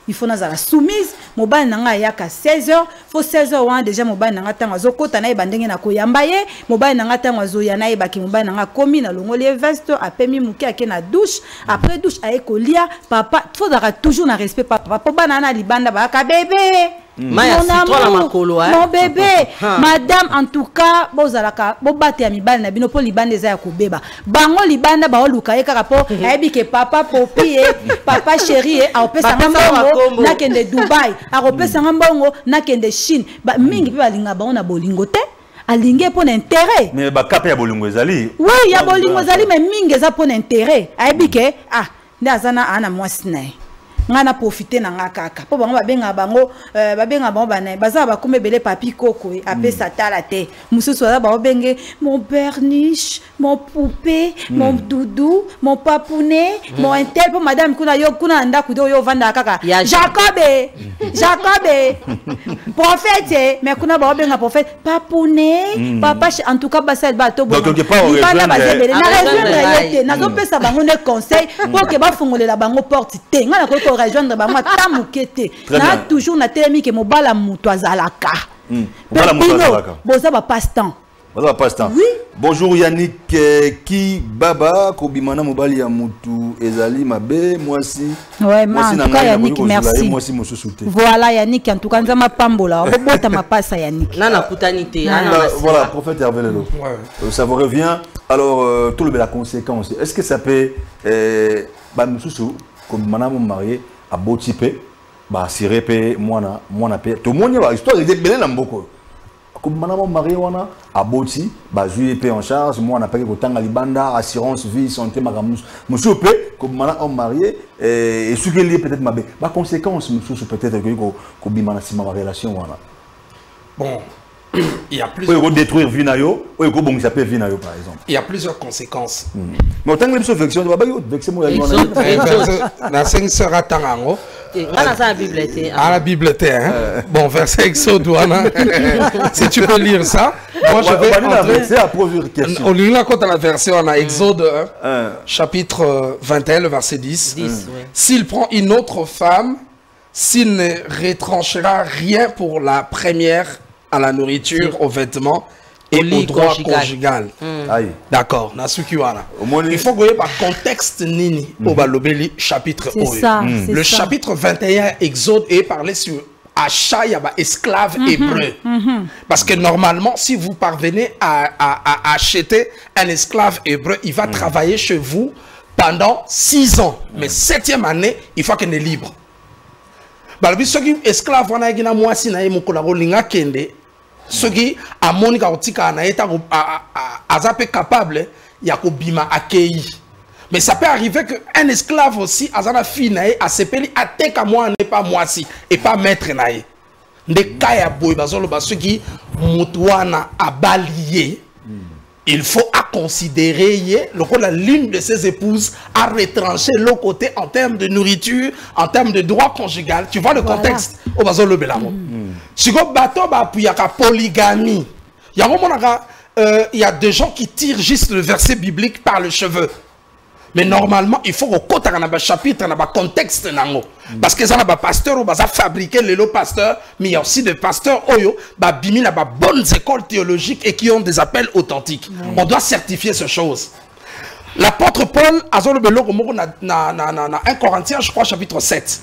il faut nazala soumise mobali nanga yaka 16h faut 16h wana déjà mobali nanga tango azokota na ebandenge na koyamba ye mobali nanga tango azoya na ebaki mobali nanga komi na longoli veste apemi muke ake na douche après douche aye kolia papa faut dara toujours na respect papa po bana na libanda ba ka bébé Maya citron la makolo mon bébé madame en tout cas bozalaka bobate ya mibali na bino po libanda eza ya kobeba bango libanda ba oluka ye kaka po ayebi ke papa popi papa chéri a opesa mbongo na kende Dubai a opesa mbongo na kende Chine mingi pe balinga bango na bolingo te alinge pour intérêt mais ba kape ya bolingo ezali oui ya bolingo ezali mais mingi eza pour intérêt ayebi ke ndazana ana mwasi nae ngana profiter na ngakaka po bango babenga bango bana baza ba komebele papi koko apesa tala te mususu za ba benge mon berniche mon poupée mon doudou mon papounet mon intel po madame kuna yo kuna nda kudo yo vanda kaka Jacobe prophète mais kuna ba benga prophète papounet papa en tout cas basel ba to bo donc pas rejoindre na rejoindre na zo pesa bango ne conseil pour que ba fongolela bango porte te ngana ko rejoindre ba moi tamukete na toujours na telemi ke mobala muto azalaka mobala muto azalaka boza ba passe-temps oui. Bonjour Yannick qui baba kobimana mobali ya mutu ezali mabe moi si ouais moi en tout cas Yannick merci moi si mosusute voilà Yannick en tout cas nzama pambola robota mapasa Yannick nana kutanité voilà prophète Hervé Lelo ça vous revient alors tout le la conséquence est-ce que ça peut ba mususu comme madame mariée à beau type bah siré pe moi pe tout le monde va histoire de belé na mboko comme madame marié wana aboti bah jouer pe en charge moi na pas que tanga libanda assurance vie santé magamus monsieur pe comme madame marié et ce qui est peut-être ma bah conséquence monsieur peut-être que ko bimana si ma relation wana bon il y a plusieurs. Oui, détruire Vinayo, oui, bon, ça peut Vinayo par exemple. Il y a plusieurs conséquences. Mais autant que les vection, tu vas pas vexer moi. La 5 sera tangango. La Bible. À la Bible, hein. Bon, verset Exode, si tu peux lire ça. Moi, je vais entrer. On lit la côte à la version, on a Exode chapitre 21, le verset 10. S'il prend une autre femme, s'il ne retranchera rien pour la première, à la nourriture, aux vêtements et au droit conjugal. D'accord. Il faut que par contexte nini au balobeli chapitre 1. Le chapitre 21 Exode est parlé sur achat esclave hébreu. Parce que normalement, si vous parvenez à acheter un esclave hébreu, il va travailler chez vous pendant 6 ans. Mais 7e année, il faut qu'il est libre. Balobi soki esclave wana gina mwasi na ye mokola rolinga kende soki amoni ka otika na eta azape capable ya ko bima accueilli. Mais ça peut arriver que un esclave aussi azana fille na ye asepeli ateka moi n'est pas mwasi et pas maître na ye. Nde kaya boy bazolo ba soki mutu wana abalié. Il faut à considérer l'une de ses épouses à retrancher l'autre côté en termes de nourriture, en termes de droit conjugal. Tu vois le contexte au bazar le belamo. Si vous bateau il y a polygamie. Il y a des gens qui tirent juste le verset biblique par le cheveu. Mais normalement, il faut qu'on ait un chapitre, un contexte. Parce que ça, les pasteurs ont fabriqué les pasteurs, mais il y a aussi des pasteurs qui ont des bonnes écoles théologiques et qui ont des appels authentiques. On doit certifier ces choses. L'apôtre Paul, à 1 Corinthiens, je crois, chapitre 7.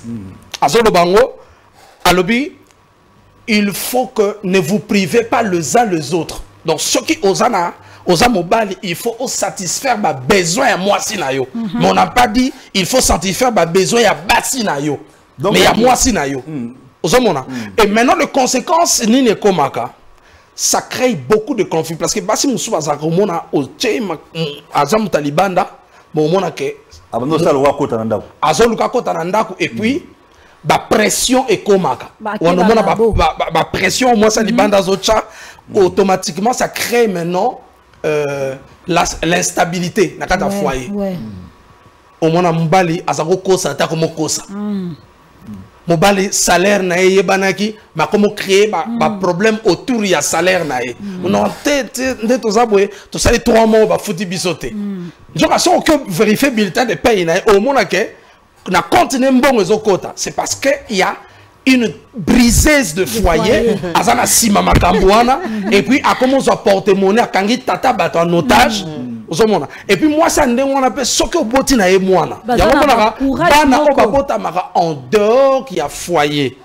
Il faut que ne vous privez pas les uns les autres. Donc, ceux qui osent il faut satisfaire mes besoins à moi sinayo. Mais on n'a pas dit il faut satisfaire mes besoins à basinayo. Mais à moi sinayo. Et maintenant les conséquences ni komaka. Ça crée beaucoup de conflits parce que basi musuba za komona o chema azam talibanda bon mona ke abando sala wa kota na ndako. Azoluka kota na ndako et puis ba pression et komaka. On mona ba pression moi ça libanda zocha automatiquement ça crée maintenant l'instabilité dans le foyer. Au moins, Mbali, azako kosa, ta comme kosa. Mbali salaire na ye banaki, ma comment créer ba problème autour du salaire na ye. On a de tous aboué, tous ça les 3 mois ba fouti bisoté. Donc à ce que vérifier bulletin de paye na au moins que na continuer bon ezokota, c'est parce que il y a une briseuse de foyer, azana sima makambouana, et puis a commencé à porter monnaie à kangi tata bato en otage. Et puis moi ça on appelle ce que boti na emwana. Bana oba bota mara en dehors qui a foyer.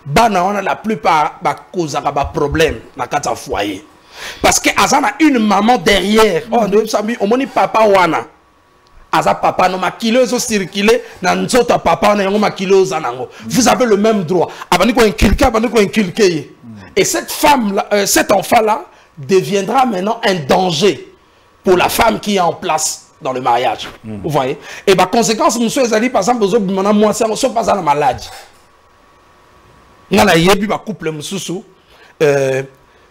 Bana on a la plupart ba cause ba problème na kata foyer. Parce que azana une maman derrière. Oh de sami o moni papa wana. Aza papa no makileuse circuler na nzota papa na yango makileuse nango. Vous avez le même droit. Abani ko inculquer. Et cette femme là, cet enfant là deviendra maintenant un danger pour la femme qui est en place dans le mariage. Vous voyez? Et par conséquence, monsieur Ezali, par exemple, moi, ça ne sont pas à la maladie. Nana yebi ba couple mususu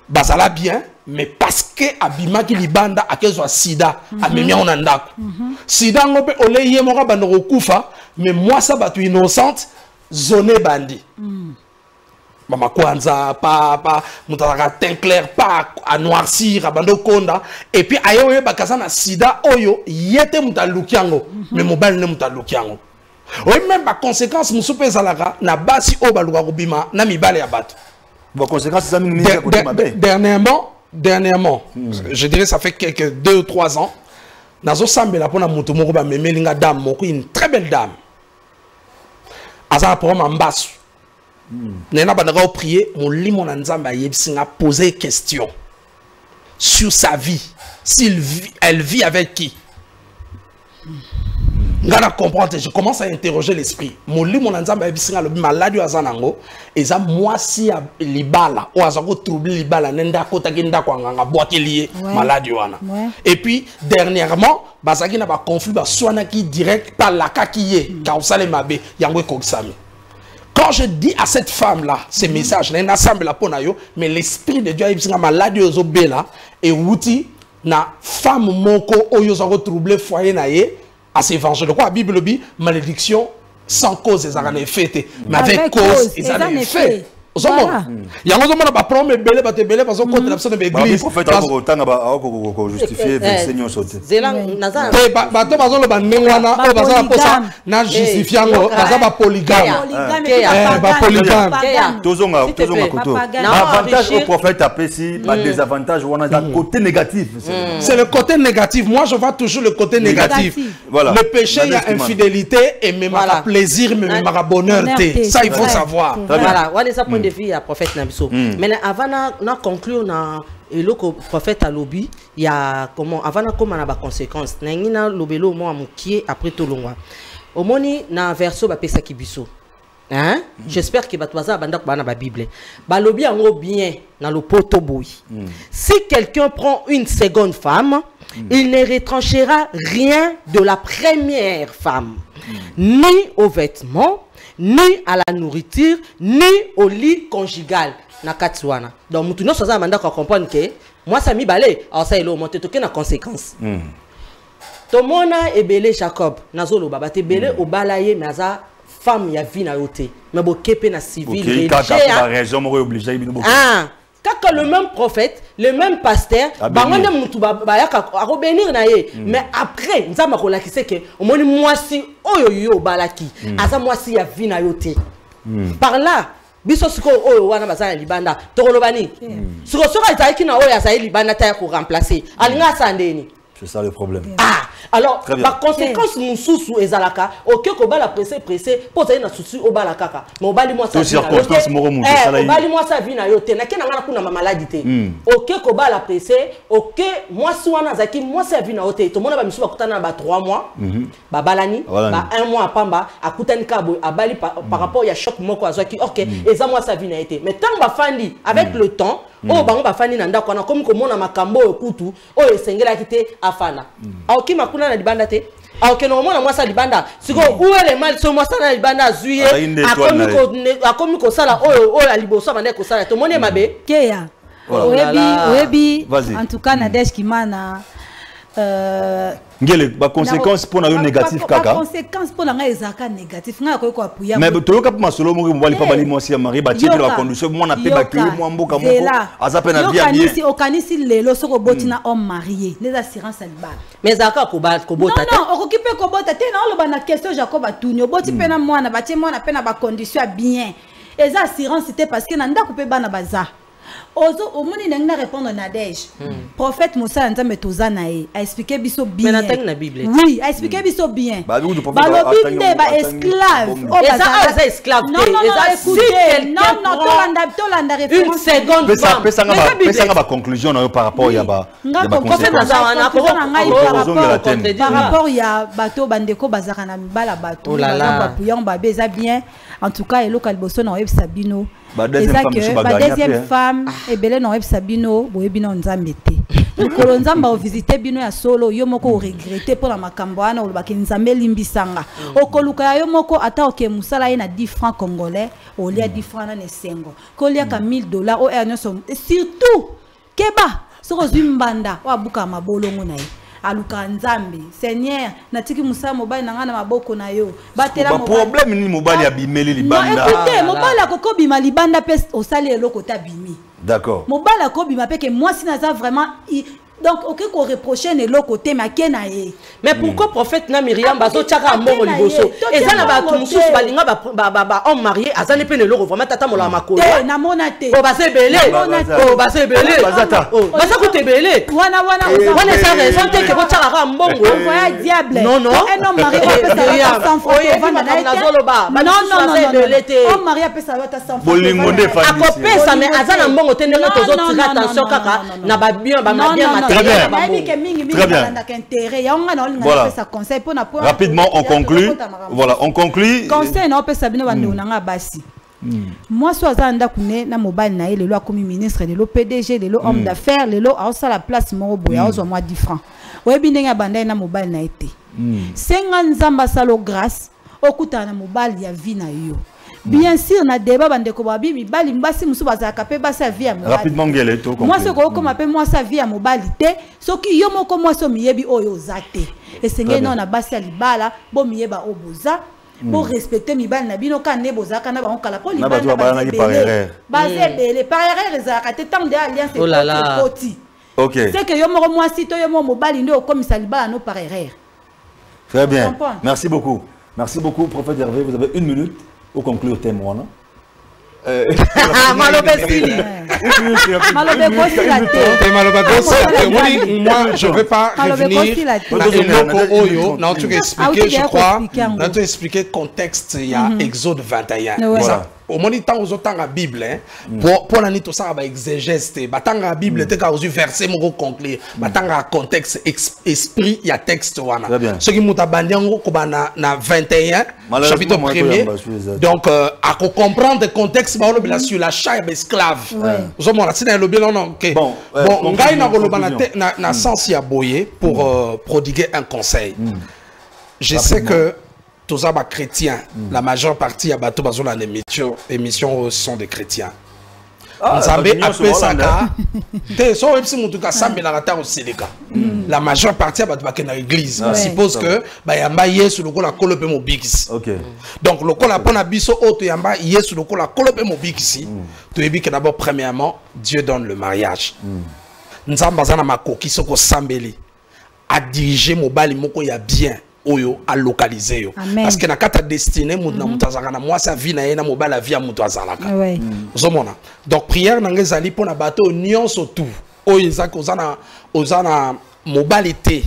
bazala bien, mais parce que abima ki libanda akezwa sida amemia onandako. Sida ngope ole ye moko bandoko kufa, mais moi ça batu innocente zone bandi. Mama kwanza pa mutaraka teint clair pas à noircir abando konda et puis ayo bakaza na sida oyo yete mutalukiango mais mobile ne mutalukiango. Oui, même par conséquence musupe zalaka na basi o baluka kobima na mibale ya bato. Bon conséquence ça dernièrement je dirais ça fait quelques 2 ou 3 ans nazo sambela pona mutu moko ba memelinga dame moko une très belle dame. Azana pour mambasu. Nena bandaka prier mon limon nzamba yebsinga poser question sur sa vie, elle vit avec qui. Ngana comprendre, je commence à interroger l'esprit. Moli mon nzamba ebisinga le maladie azanango eza mwasi ya libala o azako trouble libala nenda kota kenda kwa nganga boite lié maladie wana. Et puis dernièrement basaki na ba conflit ba swana ki direct par la kakiye ka osale mabe yango ekokisami. Quand je dis à cette femme là ces messages na ensemble la ponayo mais l'esprit de Dieu ebisinga maladie ozobela et wuti na femme moko oyo zako trouble foyer na ye. À ces vengeance. De quoi la Bible dit malédiction sans cause, ils ont fait. Mais avec cause, ils ont fait. Il y a un moment où on prendre belé, parce que contre l'absence de l'église. Le prophète a justifié Seigneur sauté. Bato bazo le banengwana, o baza la posa na justifiant baza ba polygame. Ba polygame. Tozonga koto. L'avantage au prophète a pesi, pas désavantage on a le côté négatif. C'est le côté négatif. Moi je vois toujours le côté négatif. Voilà. Le péché il y a infidélité et même à plaisir, même à bonheur. Ça il faut savoir. Voilà, de vie à prophète Nabiso. Mais avant de conclure et le prophète à lobby, il y a comment avant de comment na ba conséquences. Nangina lobelo mo amukie après tout longwa. Omoni na verso ba pesa kibiso. Hein? J'espère que batwaza banda ko bana ba Bible. Ba lobby ango bien na le poto boy. Si quelqu'un prend une seconde femme, il ne retranchera rien de la première femme, ni aux vêtements, ni à la nourriture, ni au lit conjugal. Nakatsuana. Donc, nous tous nous avons comprendre que moi, ça mi balé. Alors, ça, il a monté toutes les conséquences. Tomona et belé Jacob. Nazolo baba te belé au balaye, mais ça femme ya vie na yote. Mais bo kepe na civil. Quand le même prophète, le même pasteur, mais après, nous avons dit que moi si oyo balaki, asa moi si ya vina yote. Par là, biso siko oyo wana bazana libanda, tolobani. Siko soka itaki na oyo asa libanda ta ko remplacer. Alinga sandeni. C'est ça le problème. Ah, alors, par conséquence, nous sous ezalaka, ok, ko bala pressé, pour ça na souci au bala kaka. Mais au bali moi ça. Circonstance moro mutu sala. Au bali moi ça vina yote. Na kena ngana kuna maladie te. Ok, ko bala pressé, ok, moi soana zaki, moi ça vina yote. To mona ba misu ba kutana ba 3 mois. Ba balani, ba 1 mois pamba, akutani kabo, abali par rapport ya choc moko azaki. OK, eza moi ça vina yote. Mais tant ba fandi avec le temps, oh bango ba fandi na ndako na comme ko mona makambo okutu, oh esengela kite afana. Aoki makuna na libanda te. Aoki no mona mwasa libanda. Siko uele mal so mwasa na libanda zuye. Akomi ko sala oyo la liboso bande ko sala. To moni mabe. Keya. Oyebi en tout cas Nadège Kimana ngele ba conséquence pour na yo négatif kaka. Ba conséquence pour na ezaka négatif nga ko appuyer. Mais to yoka ma solo mo mbali pa bali mwasi ya mari ba titre la condition mo na pe ba ki mo mboka moko azape na bien bien. Yo kanisi lelo soko botina homme marié les assurances alibala. Mais zaka ko bota te. Non, okokipe ko bota te na lo ba na question Jacob atunyo boti pe na mwana ba tie mwana pe na ba condition bien. Les assurances c'était parce que na ndako pe bana baza. Ozo omoni nangna répondre Nadège. Prophète Moussa Nzambe tozanae a expliqué biso bien. Mais na la Bible. Oui, a expliqué biso bien. Ba lobi nde ba esclave. Eza esclave. Non, écoutez. Non, tolanda référence. Une seconde femme. Pesa ba conclusion par rapport ya ba. Par rapport ya bato bandeko bazaka na mibala bato. Ba puyan ba beza bien. En tout cas, elo kalboso na web Sabino. Deuxième femme et belé non web Sabino, boyebino nzambe te. Lokolo nzamba o visiter bino ya solo yo moko o regretter pour la makambo ana o lobaki nzambe limbisanga. Okoluka yo moko ata oke musala ye na 10 francs congolais, o lia 10 francs na nesengo. Ko lia ka $1000 o erno surtout keba soko zimbanda o abuka mabolongo na ye. Aluka nzambe Seigneur natiki musa mobali nanga na maboko na yo batela mobali problème ni mobali abimeli libanda. Non écoutez mobali akoko bima libanda pes osali eloko ta bimi. D'accord. Mobali akoko bima pe que moi si naza vraiment donc ok ko reprocher ne l'autre côté mais kena ye. Mais pourquoi prophète na Myriam bazo tchaka mbongo liboso eza na ba tumususu balinga ba homme marié azane pe ne l'autre vraiment tata mola makolo na monate o basebele o basebele bazata o basakote belé wana ça raison te que tchaka mbongo voya diable non un homme marié peut ça 100 francs non homme marié peut ça 100 francs bolingo nde fandi akopesa mais azana mbongo te ndenge tozo tira attention kaka na ba bien ba bien Très bien. Très bien. Rapidement, on conclut. Voilà, on conclut. Conseil, non, peut s'abonner à nous, moi, soit Zanda Kune, na mobile na le comme ministre, le PDG, le homme d'affaires, le a aussi la place mon boya, aux moins 10 francs. Ouais, bien n'a bandé na mobile na été. 50 zamba salo grâce, au kuta na mobile ya vie na yo. Bien sûr, na débat bande ko babi mi bali mbasi musu bazaka pe basa vie à mobile. Rapidement ngele to. Moi ce ko comme appelle moi sa vie à mobilité, so ki yo moko moi so miyebi oyo zate. Et sengé non na basi libala, bo miyeba oboza. Pour respecter mi bal na bino kan ne bozaka na ba on kala poli bal na ba les par erreur les arrêter tant de alliance et poti. OK. C'est que yo mo moi si to yo mo bal ndo comme ça libala no par erreur. Très bien. Merci beaucoup. Merci beaucoup prophète Hervé, vous avez 1 minute pour conclure témoin. Moi je ne vais pas revenir dans tout expliquer, je crois, dans tout expliquer le contexte, il y a Exode 21. Au moment où vous avez la Bible, pour la nuit, tout ça, exégèse, la Bible, tu as vu verset, mon conclure, le contexte, esprit, il y a texte. Ce qui m'a dit, na 21, chapitre 1er. Donc, à comprendre le contexte, sur la chair esclave. Vous avez dit, c'est le bien, non, ok. Bon, on a un sens à boyer pour prodiguer un conseil. Je sais que tous les chrétiens, la majeure partie à bateau bazoola émission sont des chrétiens. La majeure partie à bateau dans l'église. On suppose que yamba yesu loko la kolope mo bikisi. Donc loko la pona biso auto yamba yesu loko la kolope mo bikisi. Tu es que d'abord premièrement Dieu donne le mariage. Nzamba zana makoki soko sambeli a diriger mobali moko ya bien. Oyo a localisé yo parce que na kata destiné mutna mutazaka na moi sa vie na yena mobala vie mutazalaka zomona donc prière na ngezali pona bato nyonso tout oyo ezaka ozana mobilité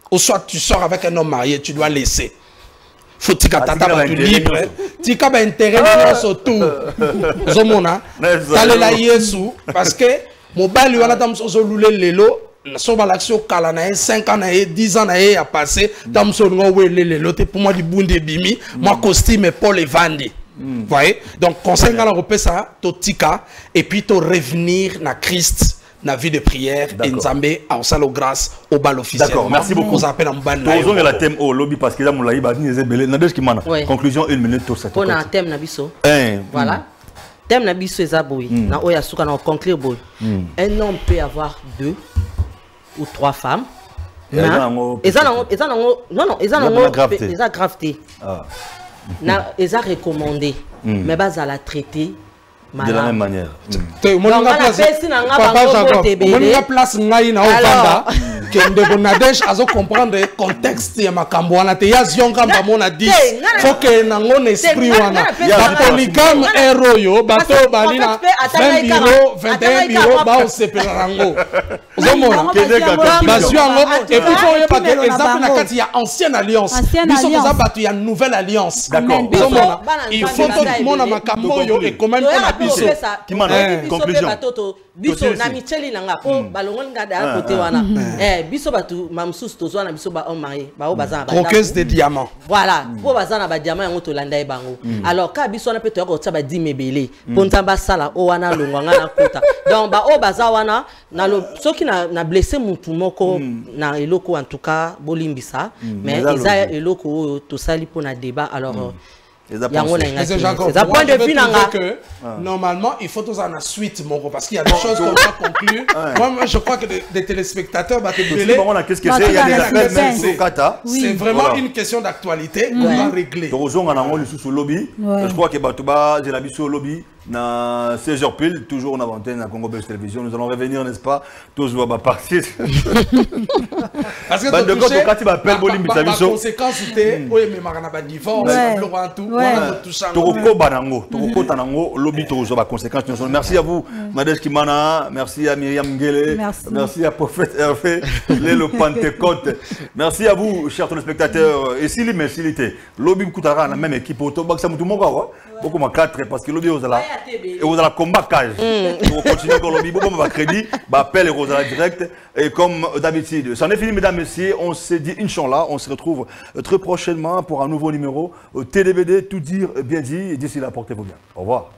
ou soit tu sors avec un homme marié tu dois laisser faut tika tata ba tu libre tika ba intérêt nyonso tout zomona talela yesu parce que mobali wana tamso lule lelo so l'action kala na 5 ans na 10 ans na a passé dans son le pour moi du bunde bimi moi costume Paul et Vandi voyez donc conseil à la ça totika et puis to revenir na Christ na vie de prière et nzambe a salo grâce au bal officiel. D'accord, merci beaucoup. On appelle en bal là. Posons la thème au lobby parce que là mon laïba ni ezebele na deski mana. Conclusion 1 minute tout ça. On a un thème na biso. Voilà. Thème na biso ezaboui na oya suka na conclure boy. Un homme peut avoir 2 ou 3 femmes. Ils ont graveté. Ils ont recommandé. Mais ils ont traité de la même manière. Alors, comprendre le contexte de ma camboana. Il y a Ziongamba 10. Faut que n'angon esprit wana. La polygame héros bateau balina 20 bureaux, 21 bureaux, ba seperango. Zomona. Et puis faut y pas exemple na kati ya ancienne alliance. Nous sommes battu ya nouvelle alliance. D'accord. Zomona. Il faut tout le monde na camboyo et quand même on biso. Conclusion. Biso na micheli nanga po balongon ngada côté wana. Biso batu mamsus tozwa na biso ba homme marié, ba o bazana ba. Croqueuse de diamants. Voilà, po bazana ba diamant yango to landa e bango. Alors ka biso na pe to ko tsa ba 10 mebele. Ponta ba sala o wana longwa nga na kota. Donc ba o baza wana na lo soki na blessé mutu moko na eloko en tout cas bolimbisa, mais eza eloko to sali po na débat alors c'est un point de vue que normalement il faut tous en la suite parce qu'il y a des choses qu'on doit conclure. Moi je crois que des téléspectateurs c'est vraiment une question d'actualité qu'on va régler. Je crois que Batouba j'ai l'habitude au lobby na 16h pile toujours en antenne à Congo Belge Télévision. Nous allons revenir, n'est-ce pas? Tous va partir. Parce que par conséquence c'était oui mais marana ba divorce tout Toroko banango Toroko tanango lobby toujours ba conséquence. Merci à vous Nadège Kimana, merci à Myriam Ngele, merci à Prophète Hervé le Pentecôte. Merci à vous chers téléspectateurs et si les merci lobby Koutara la même équipe auto bak ça mutu monga beaucoup moins 4 parce que l'objet vous allez combat cage. Pour continuer comme l'objet, beaucoup moins crédit, appel et Rosala direct. Et comme d'habitude, c'en est fini, mesdames, messieurs. On s'est dit, Inch'Allah, on se retrouve très prochainement pour un nouveau numéro TDBD, tout dire, bien dit. Et d'ici là, portez-vous bien. Au revoir.